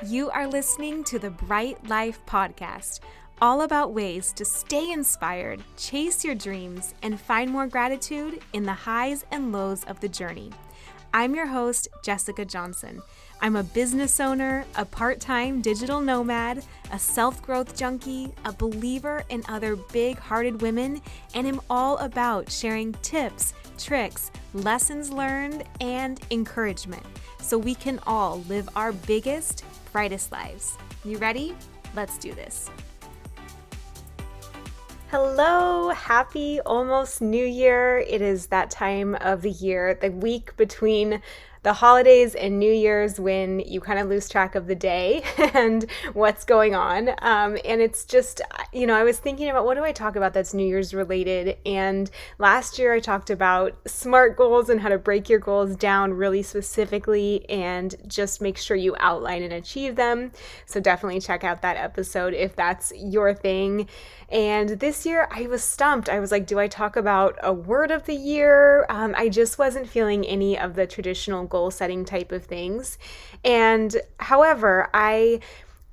You are listening to the Bright Life Podcast, all about ways to stay inspired, chase your dreams, and find more gratitude in the highs and lows of the journey. I'm your host, Jessica Johnson. I'm a business owner, a part-time digital nomad, a self-growth junkie, a believer in other big-hearted women, and am all about sharing tips, tricks, lessons learned, and encouragement so we can all live our biggest, brightest lives. You ready? Let's do this. Hello, happy almost New Year. It is that time of the year, the week between the holidays and New Year's when you kind of lose track of the day and what's going on. And it's just, I was thinking about what do I talk about that's New Year's related. And last year I talked about SMART goals and how to break your goals down really specifically and just make sure you outline and achieve them. So definitely check out that episode if that's your thing. And this year I was stumped. I was like, do I talk about a word of the year? I just wasn't feeling any of the traditional goal setting type of things. And however, I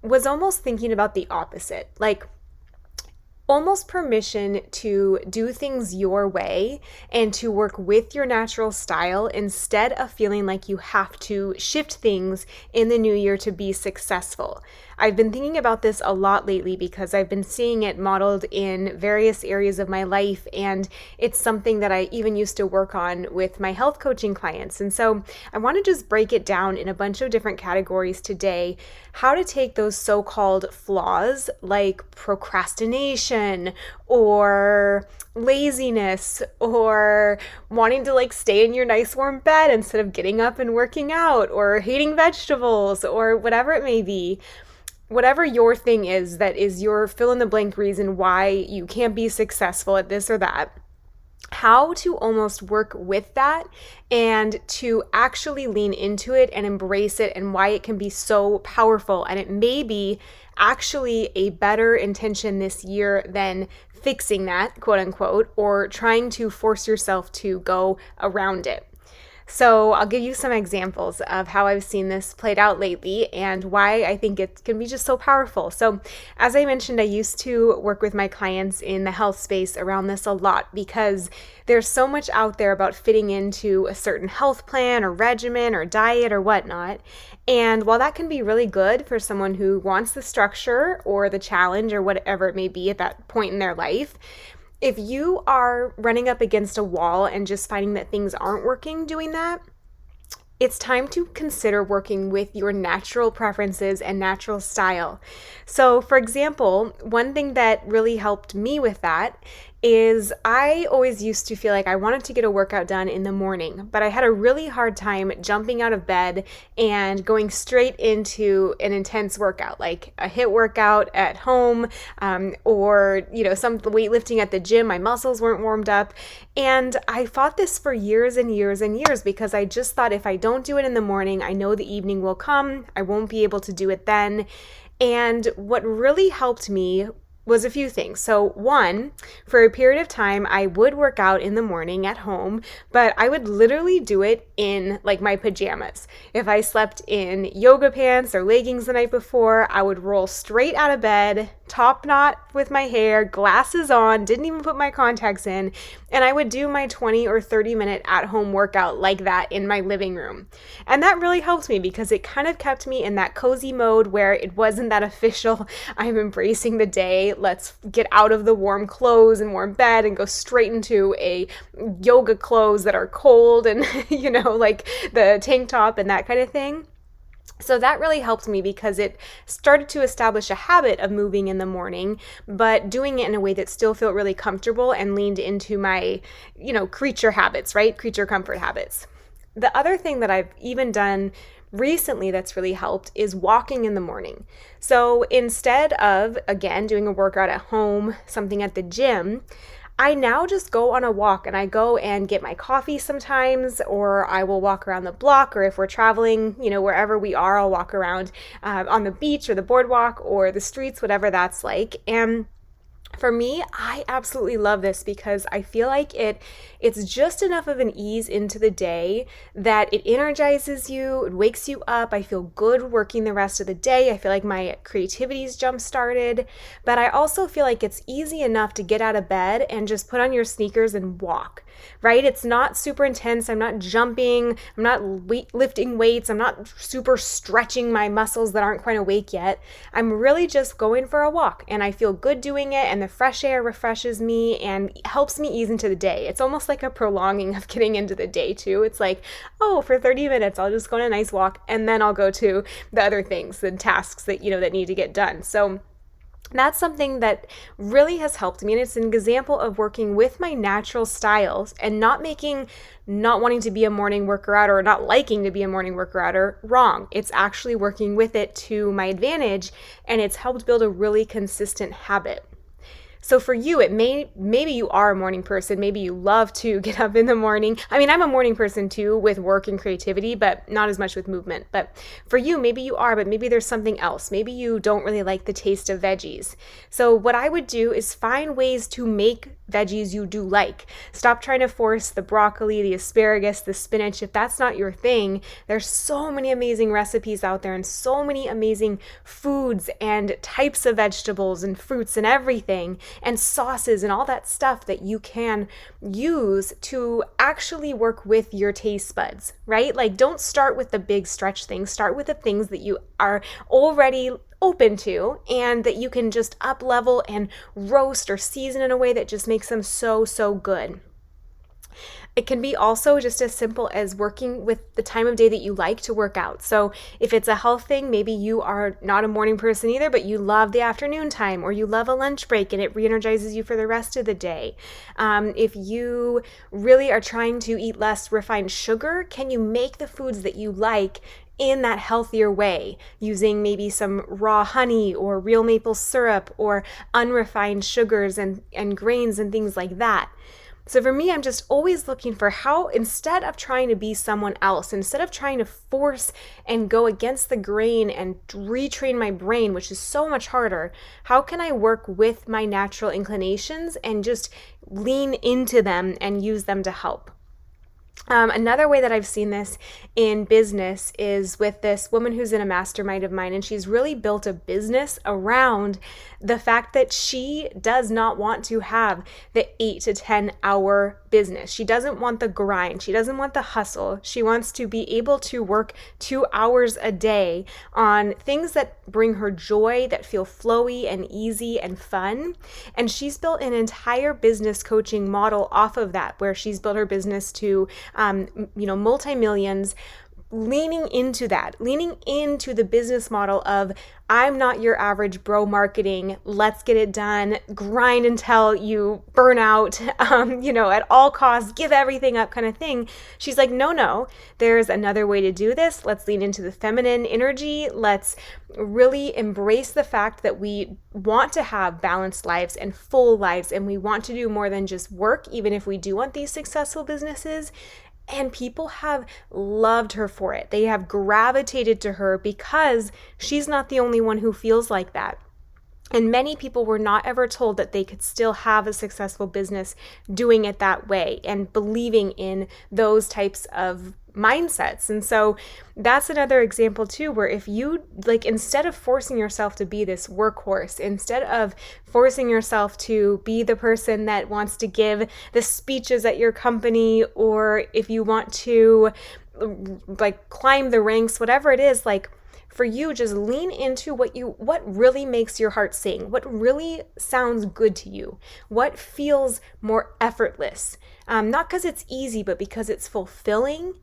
was almost thinking about the opposite, like almost permission to do things your way and to work with your natural style instead of feeling like you have to shift things in the new year to be successful. I've been thinking about this a lot lately because I've been seeing it modeled in various areas of my life, and it's something that I even used to work on with my health coaching clients. And so I want to just break it down in a bunch of different categories today, how to take those so-called flaws like procrastination or laziness or wanting to stay in your nice warm bed instead of getting up and working out, or hating vegetables, or whatever it may be. Whatever your thing is that is your fill in the blank reason why you can't be successful at this or that, how to almost work with that and to actually lean into it and embrace it, and why it can be so powerful. And it may be actually a better intention this year than fixing that, quote unquote, or trying to force yourself to go around it. So I'll give you some examples of how I've seen this played out lately and why I think it can be just so powerful. So as I mentioned, I used to work with my clients in the health space around this a lot because there's so much out there about fitting into a certain health plan or regimen or diet or whatnot. And while that can be really good for someone who wants the structure or the challenge or whatever it may be at that point in their life, if you are running up against a wall and just finding that things aren't working doing that, it's time to consider working with your natural preferences and natural style. So, for example, one thing that really helped me with that is I always used to feel like I wanted to get a workout done in the morning, but I had a really hard time jumping out of bed and going straight into an intense workout, like a HIIT workout at home, or some weightlifting at the gym. My muscles weren't warmed up, and I fought this for years and years and years because I just thought if I don't do it in the morning, I know the evening will come. I won't be able to do it then. And what really helped me was a few things. So one, for a period of time, I would work out in the morning at home, but I would literally do it in my pajamas. If I slept in yoga pants or leggings the night before, I would roll straight out of bed, top knot with my hair, glasses on, didn't even put my contacts in, and I would do my 20 or 30 minute at-home workout like that in my living room. And that really helped me because it kind of kept me in that cozy mode where it wasn't that official, I'm embracing the day, let's get out of the warm clothes and warm bed and go straight into a yoga clothes that are cold and, the tank top and that kind of thing. So that really helped me because it started to establish a habit of moving in the morning, but doing it in a way that still felt really comfortable and leaned into my, creature habits, right? Creature comfort habits. The other thing that I've even done recently that's really helped is walking in the morning. So instead of, again, doing a workout at home, something at the gym, I now just go on a walk, and I go and get my coffee sometimes, or I will walk around the block, or if we're traveling, wherever we are, I'll walk around on the beach or the boardwalk or the streets, whatever that's like. And For me, I absolutely love this because I feel like it's just enough of an ease into the day that it energizes you, it wakes you up. I feel good working the rest of the day. I feel like my creativity's jump started, but I also feel like it's easy enough to get out of bed and just put on your sneakers and walk. Right? It's not super intense. I'm not jumping. I'm not lifting weights. I'm not super stretching my muscles that aren't quite awake yet. I'm really just going for a walk and I feel good doing it, and the fresh air refreshes me and helps me ease into the day. It's almost like a prolonging of getting into the day too. It's like, oh, for 30 minutes I'll just go on a nice walk and then I'll go to the other things, the tasks that that need to get done. So that's something that really has helped me. And it's an example of working with my natural styles and not wanting to be a morning worker outer or not liking to be a morning worker outer wrong. It's actually working with it to my advantage, and it's helped build a really consistent habit. So for you, maybe you are a morning person. Maybe you love to get up in the morning. I mean, I'm a morning person too with work and creativity, but not as much with movement. But for you, maybe you are, but maybe there's something else. Maybe you don't really like the taste of veggies. So what I would do is find ways to make veggies you do like. Stop trying to force the broccoli, the asparagus, the spinach. If that's not your thing, there's so many amazing recipes out there and so many amazing foods and types of vegetables and fruits and everything, and sauces and all that stuff that you can use to actually work with your taste buds, right? Like, don't start with the big stretch things. Start with the things that you are already open to and that you can just up level and roast or season in a way that just makes them so good. It can be also just as simple as working with the time of day that you like to work out. So if it's a health thing, maybe you are not a morning person either, but you love the afternoon time, or you love a lunch break and it re-energizes you for the rest of the day. If you really are trying to eat less refined sugar, can you make the foods that you like in that healthier way, using maybe some raw honey or real maple syrup or unrefined sugars and grains and things like that? So for me, I'm just always looking for how, instead of trying to be someone else, instead of trying to force and go against the grain and retrain my brain, which is so much harder, how can I work with my natural inclinations and just lean into them and use them to help? Another way that I've seen this in business is with this woman who's in a mastermind of mine, and she's really built a business around the fact that she does not want to have the 8 to 10 hour business. She doesn't want the grind. She doesn't want the hustle. She wants to be able to work 2 hours a day on things that bring her joy, that feel flowy and easy and fun. And she's built an entire business coaching model off of that, where she's built her business to multi-millions, leaning into the business model of, I'm not your average bro marketing, let's get it done, grind until you burn out, at all costs, give everything up kind of thing. She's like, no, there's another way to do this. Let's lean into the feminine energy. Let's really embrace the fact that we want to have balanced lives and full lives, and we want to do more than just work, even if we do want these successful businesses. And people have loved her for it. They have gravitated to her because she's not the only one who feels like that. And many people were not ever told that they could still have a successful business doing it that way and believing in those types of mindsets. And so that's another example too, where if you instead of forcing yourself to be this workhorse, instead of forcing yourself to be the person that wants to give the speeches at your company, or if you want to climb the ranks, whatever it is, for you, just lean into what really makes your heart sing, what really sounds good to you, what feels more effortless, not because it's easy, but because it's fulfilling,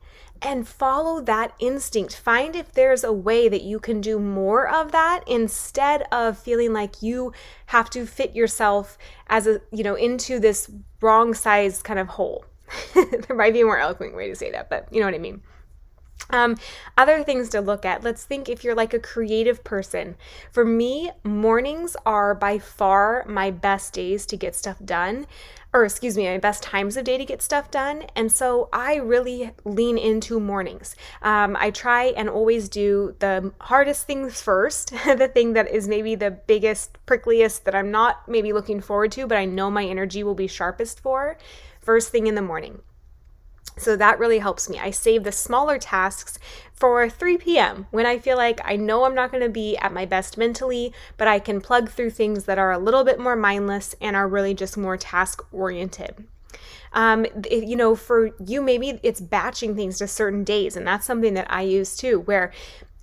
and follow that instinct. Find if there's a way that you can do more of that instead of feeling like you have to fit yourself as into this wrong size kind of hole. There might be a more eloquent way to say that, but you know what I mean. Um, Other things to look at. Let's think if you're like a creative person. For me, mornings are by far my best days to get stuff done, or excuse me, my best times of day to get stuff done. And so I really lean into mornings. I try and always do the hardest things first, the thing that is maybe the biggest, prickliest that I'm not maybe looking forward to, but I know my energy will be sharpest for, first thing in the morning. So that really helps me. I save the smaller tasks for 3 p.m. when I feel like I know I'm not going to be at my best mentally, but I can plug through things that are a little bit more mindless and are really just more task oriented. For you, maybe it's batching things to certain days, and that's something that I use too, where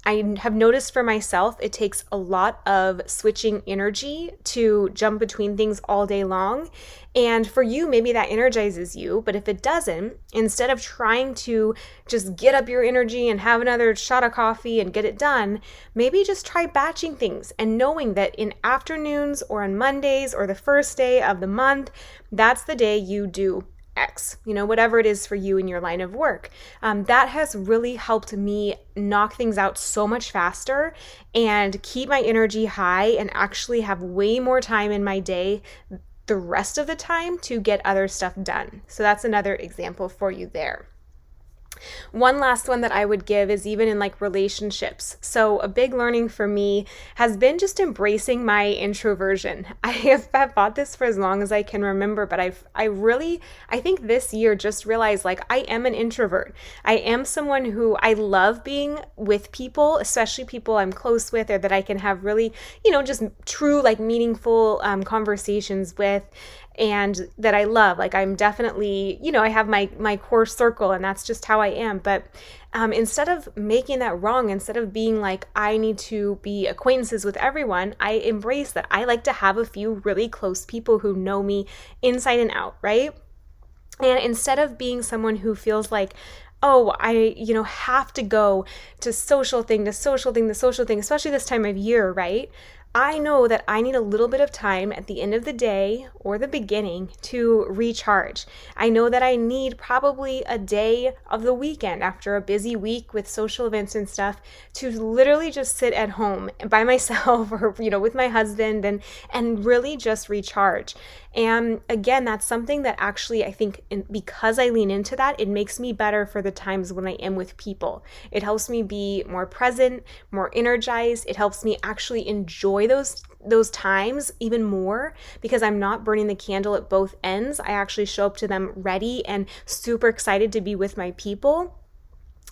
I have noticed for myself, it takes a lot of switching energy to jump between things all day long. And for you, maybe that energizes you. But if it doesn't, instead of trying to just get up your energy and have another shot of coffee and get it done, maybe just try batching things and knowing that in afternoons or on Mondays or the first day of the month, that's the day you do X, whatever it is for you in your line of work. That has really helped me knock things out so much faster and keep my energy high and actually have way more time in my day the rest of the time to get other stuff done. So that's another example for you there. One last one that I would give is even in like relationships. So a big learning for me has been just embracing my introversion. I have thought this for as long as I can remember, but I think this year just realized like I am an introvert. I am someone who I love being with people, especially people I'm close with or that I can have really, just true like meaningful conversations with, and that I love. Like I'm definitely, I have my core circle and that's just how I am. But instead of making that wrong, instead of being like, I need to be acquaintances with everyone, I embrace that. I like to have a few really close people who know me inside and out, right? And instead of being someone who feels like, oh, I, have to go to social thing, especially this time of year, right? I know that I need a little bit of time at the end of the day or the beginning to recharge. I know that I need probably a day of the weekend after a busy week with social events and stuff to literally just sit at home by myself or, with my husband and really just recharge. And again, that's something that actually I think because I lean into that, it makes me better for the times when I am with people. It helps me be more present, more energized. It helps me actually enjoy those times even more because I'm not burning the candle at both ends. I actually show up to them ready and super excited to be with my people.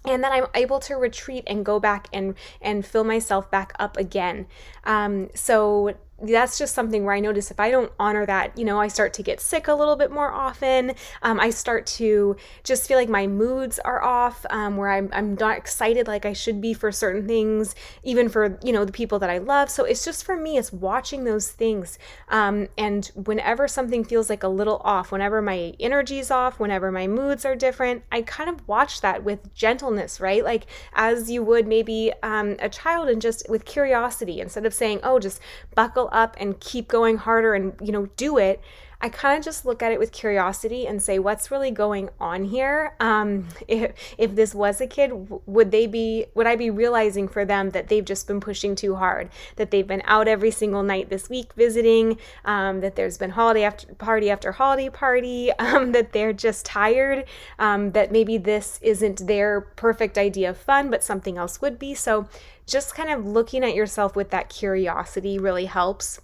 And then I'm able to retreat and go back and fill myself back up again. So that's just something where I notice if I don't honor that, I start to get sick a little bit more often. I start to just feel like my moods are off, where I'm not excited like I should be for certain things, even for, the people that I love. So it's just for me, it's watching those things. And whenever something feels like a little off, whenever my energy's off, whenever my moods are different, I kind of watch that with gentleness, right? Like as you would maybe a child, and just with curiosity, instead of saying, oh, just buckle up and keep going harder and do it. I kind of just look at it with curiosity and say, what's really going on here? If this was a kid, would I be realizing for them that they've just been pushing too hard, that they've been out every single night this week visiting, that there's been holiday after holiday party, that they're just tired, that maybe this isn't their perfect idea of fun, but something else would be. So just kind of looking at yourself with that curiosity really helps.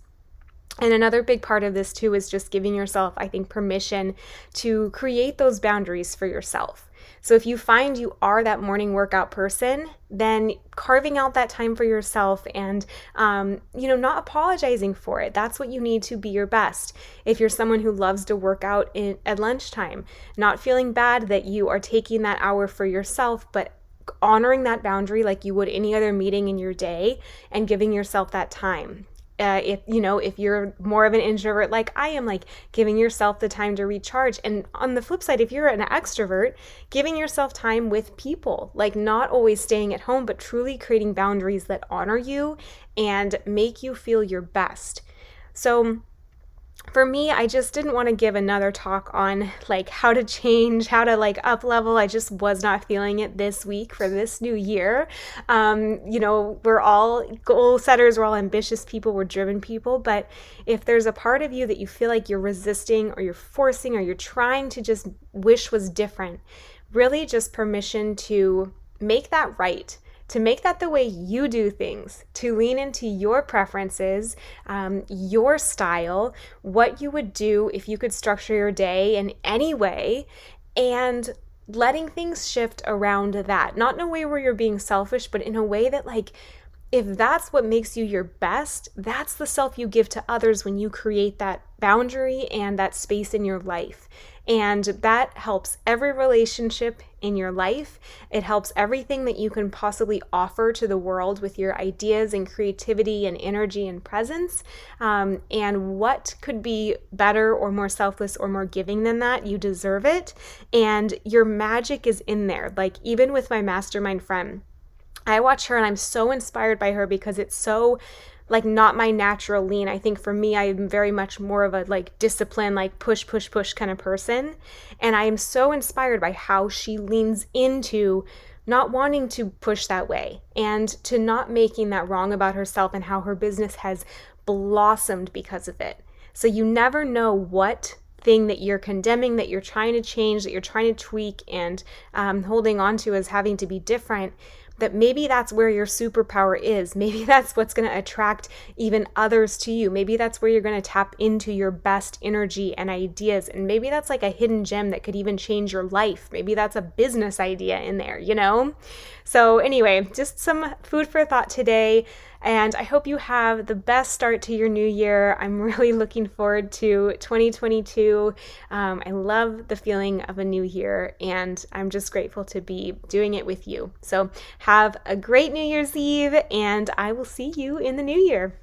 And another big part of this too is just giving yourself, I think, permission to create those boundaries for yourself. So if you find you are that morning workout person, then carving out that time for yourself and, not apologizing for it. That's what you need to be your best. If you're someone who loves to work out at lunchtime, not feeling bad that you are taking that hour for yourself, but honoring that boundary like you would any other meeting in your day and giving yourself that time. If you're more of an introvert like I am, like giving yourself the time to recharge. And on the flip side, if you're an extrovert, giving yourself time with people, like not always staying at home, but truly creating boundaries that honor you and make you feel your best. So for me, I just didn't want to give another talk on like how to change, how to like up level. I just was not feeling it this week for this new year. We're all goal setters, we're all ambitious people, we're driven people. But if there's a part of you that you feel like you're resisting or you're forcing or you're trying to just wish was different, really just permission to make that right, to make that the way you do things, to lean into your preferences, your style, what you would do if you could structure your day in any way, and letting things shift around that. Not in a way where you're being selfish, but in a way that, like, if that's what makes you your best, that's the self you give to others when you create that boundary and that space in your life. And that helps every relationship in your life. It helps everything that you can possibly offer to the world with your ideas and creativity and energy and presence. And what could be better or more selfless or more giving than that? You deserve it. And your magic is in there. Like, even with my mastermind friend, I watch her and I'm so inspired by her because it's so like not my natural lean. I think for me, I am very much more of a like discipline, like push, push, push kind of person. And I am so inspired by how she leans into not wanting to push that way and to not making that wrong about herself, and how her business has blossomed because of it. So you never know what thing that you're condemning, that you're trying to change, that you're trying to tweak and holding on to as having to be different, that maybe that's where your superpower is. Maybe that's what's going to attract even others to you. Maybe that's where you're going to tap into your best energy and ideas. And maybe that's like a hidden gem that could even change your life. Maybe that's a business idea in there, you know? So anyway, just some food for thought today. And I hope you have the best start to your new year. I'm really looking forward to 2022. I love the feeling of a new year, and I'm just grateful to be doing it with you. So have a great New Year's Eve, and I will see you in the new year.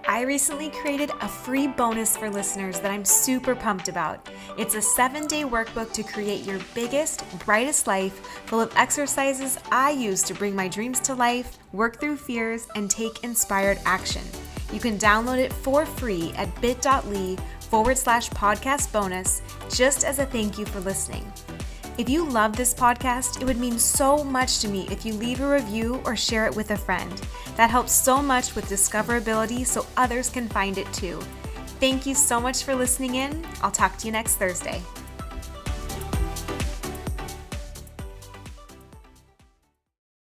I recently created a free bonus for listeners that I'm super pumped about. It's a 7-day workbook to create your biggest, brightest life, full of exercises I use to bring my dreams to life, work through fears, and take inspired action. You can download it for free at bit.ly/podcast bonus, just as a thank you for listening. If you love this podcast, it would mean so much to me if you leave a review or share it with a friend. That helps so much with discoverability so others can find it too. Thank you so much for listening in. I'll talk to you next Thursday.